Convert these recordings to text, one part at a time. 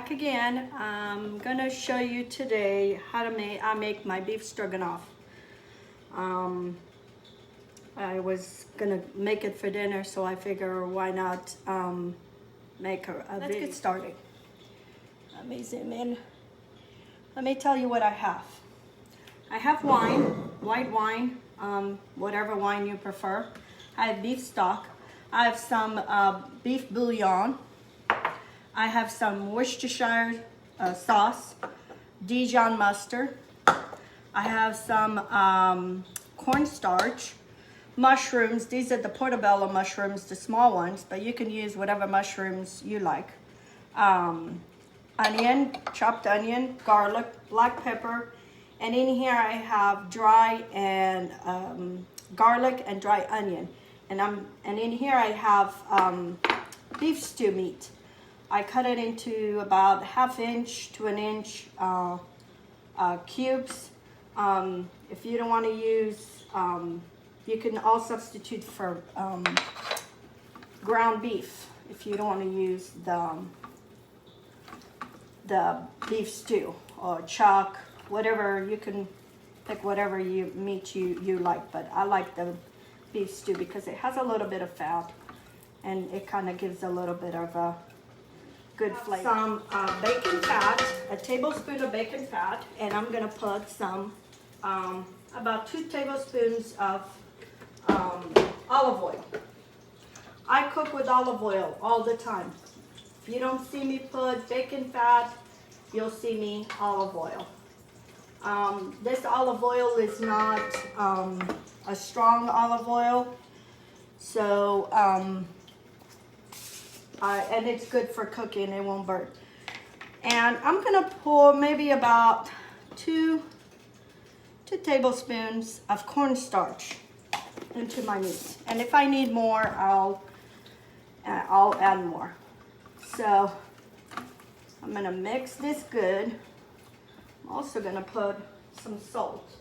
back again. I'm gonna show you today how to make my beef stroganoff. I was gonna make it for dinner, so I figure why not make a Let's get started. Let me zoom in. Let me tell you what I have. I have wine, white wine, whatever wine you prefer. I have beef stock. I have some beef bouillon. I have some Worcestershire sauce, Dijon mustard. I have some cornstarch, mushrooms. These are the portobello mushrooms, the small ones, but you can use whatever mushrooms you like. Onion, chopped onion, garlic, black pepper, and in here I have dry and garlic and dry onion, and in here I have beef stew meat. I cut it into about 1/2 inch to 1 inch cubes. If you don't want to use, you can all substitute for ground beef if you don't want to use the beef stew or chuck, whatever. You can pick whatever meat you like, but I like the beef stew because it has a little bit of fat and it kind of gives a little bit of a good flavor. Some bacon fat, a tablespoon of bacon fat, and I'm gonna put some, about 2 tablespoons of olive oil. I cook with olive oil all the time. If you don't see me put bacon fat, you'll see me olive oil. This olive oil is not a strong olive oil, so and it's good for cooking, it won't burn. And I'm gonna pour maybe about 2 tablespoons of cornstarch into my meat. And if I need more, I'll add more. So I'm gonna mix this good. I'm also gonna put some salt.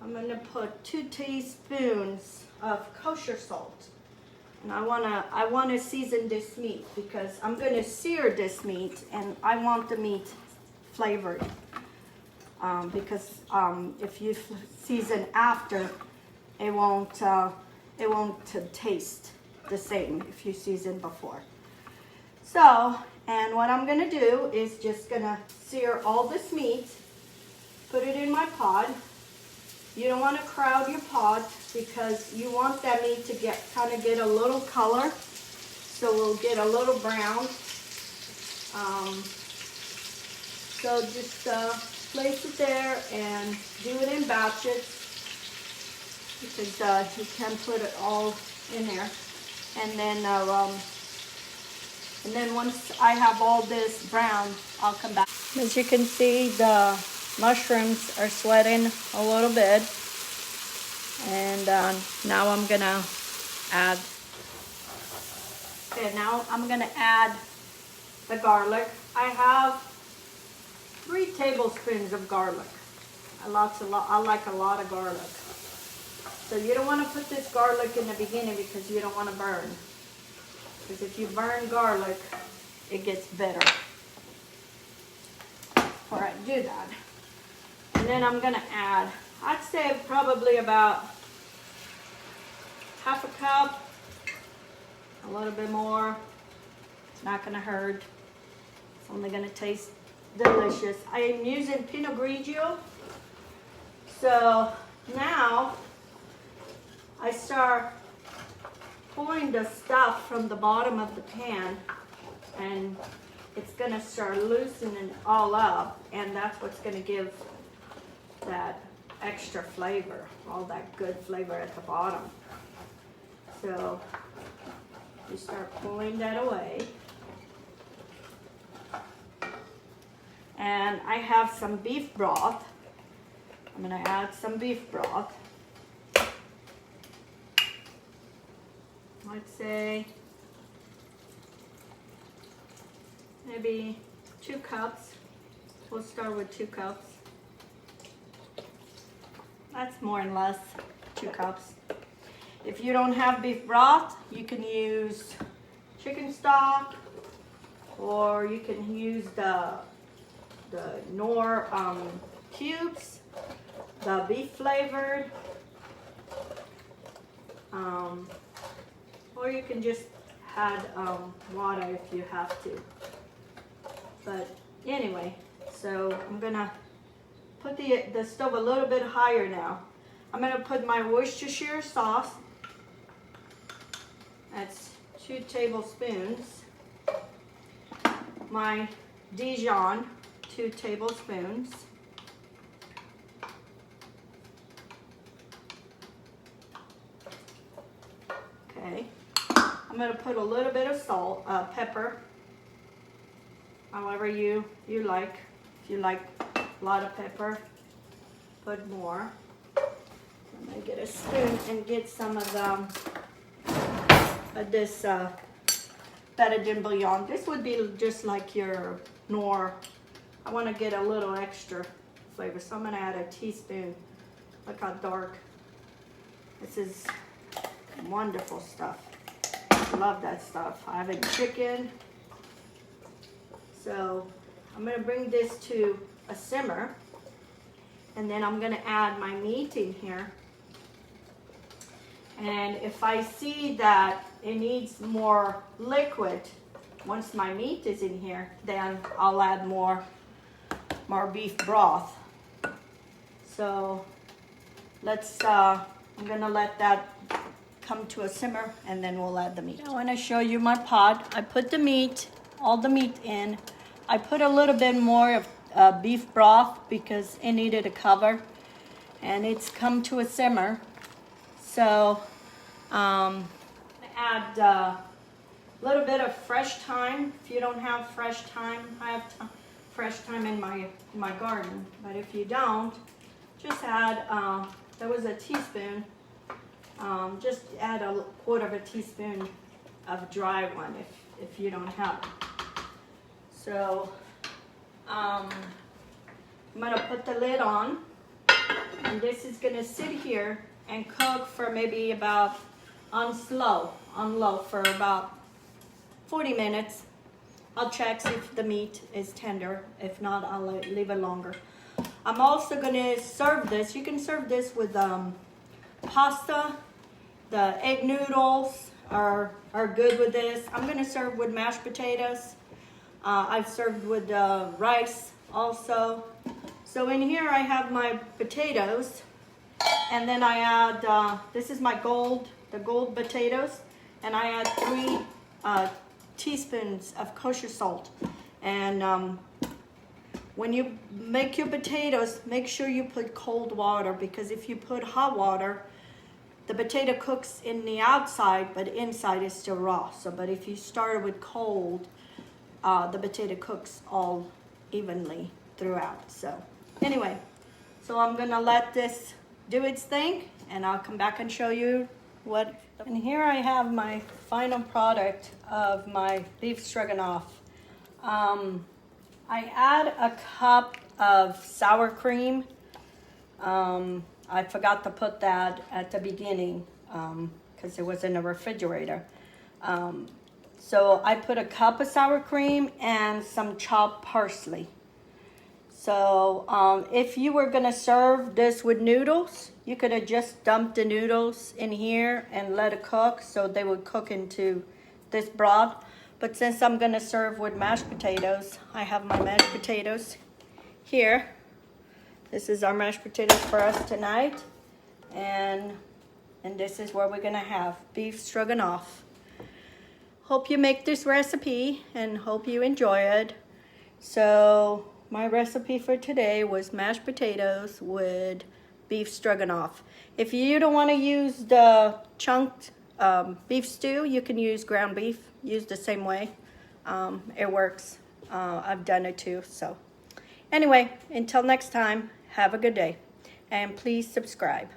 I'm gonna put 2 teaspoons of kosher salt. And I wanna season this meat because I'm gonna sear this meat, and I want the meat flavored. Because if you season after, it won't taste the same if you season before. So, and what I'm gonna do is just gonna sear all this meat, put it in my pot. You don't want to crowd your pot because you want that meat to kind of get a little color, so we'll get a little brown. So just place it there and do it in batches because you can put it all in there. And then once I have all this brown, I'll come back. As you can see, the mushrooms are sweating a little bit, and now I'm gonna add. Okay, now I'm gonna add the garlic. I have 3 tablespoons of garlic. I like a lot of garlic. So you don't want to put this garlic in the beginning because you don't want to burn. Because if you burn garlic, it gets bitter. Before I do that. And then I'm gonna add, I'd say probably about 1/2 cup, a little bit more. It's not gonna hurt. It's only gonna taste delicious. I am using Pinot Grigio. So now I start pouring the stuff from the bottom of the pan, and it's gonna start loosening it all up, and that's what's gonna give that extra flavor, all that good flavor at the bottom. So you start pulling that away. And I have some beef broth. I'm gonna add some beef broth. I'd say maybe 2 cups. We'll start with 2 cups. That's more or less 2 cups. If you don't have beef broth, you can use chicken stock or you can use the Knorr cubes, the beef flavored, or you can just add water if you have to. But anyway, so I'm gonna put the stove a little bit higher now. I'm gonna put my Worcestershire sauce. That's 2 tablespoons. My Dijon, 2 tablespoons. Okay. I'm gonna put a little bit of salt, pepper, however you like. If you like a lot of pepper, put more. I'm gonna get a spoon and get some of this Than Bouillon. This would be just like your Knorr. I want to get a little extra flavor, so I'm gonna add a teaspoon. Look how dark. This is wonderful stuff. I love that stuff. I have a chicken. So I'm gonna bring this to a simmer, and then I'm gonna add my meat in here. And if I see that it needs more liquid, once my meat is in here, then I'll add more beef broth. So let's, I'm gonna let that come to a simmer, and then we'll add the meat. I wanna show you my pot. I put the meat, all the meat in. I put a little bit more of beef broth because it needed a cover, and it's come to a simmer. So add a little bit of fresh thyme. If you don't have fresh thyme, I have fresh thyme in my garden, but if you don't, just add, there was a teaspoon, just add a quarter of a teaspoon of dry one if you don't have it. So I'm gonna put the lid on, and this is gonna sit here and cook for maybe about on low for about 40 minutes. I'll check see if the meat is tender. If not, I'll leave it longer. I'm also gonna serve this. You can serve this with pasta. The egg noodles are good with this. I'm gonna serve with mashed potatoes. I've served with rice also. So in here I have my potatoes, and then I add, this is my the gold potatoes, and I add 3 teaspoons of kosher salt. And when you make your potatoes, make sure you put cold water, because if you put hot water, the potato cooks in the outside, but inside is still raw. So, but if you start with cold, the potato cooks all evenly throughout. So anyway, so I'm gonna let this do its thing, and I'll come back and show you what. And here I have my final product of my beef stroganoff. I add a cup of sour cream. I forgot to put that at the beginning because it was in the refrigerator. So I put a cup of sour cream and some chopped parsley. So if you were gonna serve this with noodles, you could have just dumped the noodles in here and let it cook, so they would cook into this broth. But since I'm gonna serve with mashed potatoes, I have my mashed potatoes here. This is our mashed potatoes for us tonight. And this is what we're gonna have, beef stroganoff. Hope you make this recipe and hope you enjoy it. So my recipe for today was mashed potatoes with beef stroganoff. If you don't want to use the chunked beef stew, you can use ground beef. Use the same way. It works. I've done it too. So anyway, until next time, have a good day. And please subscribe.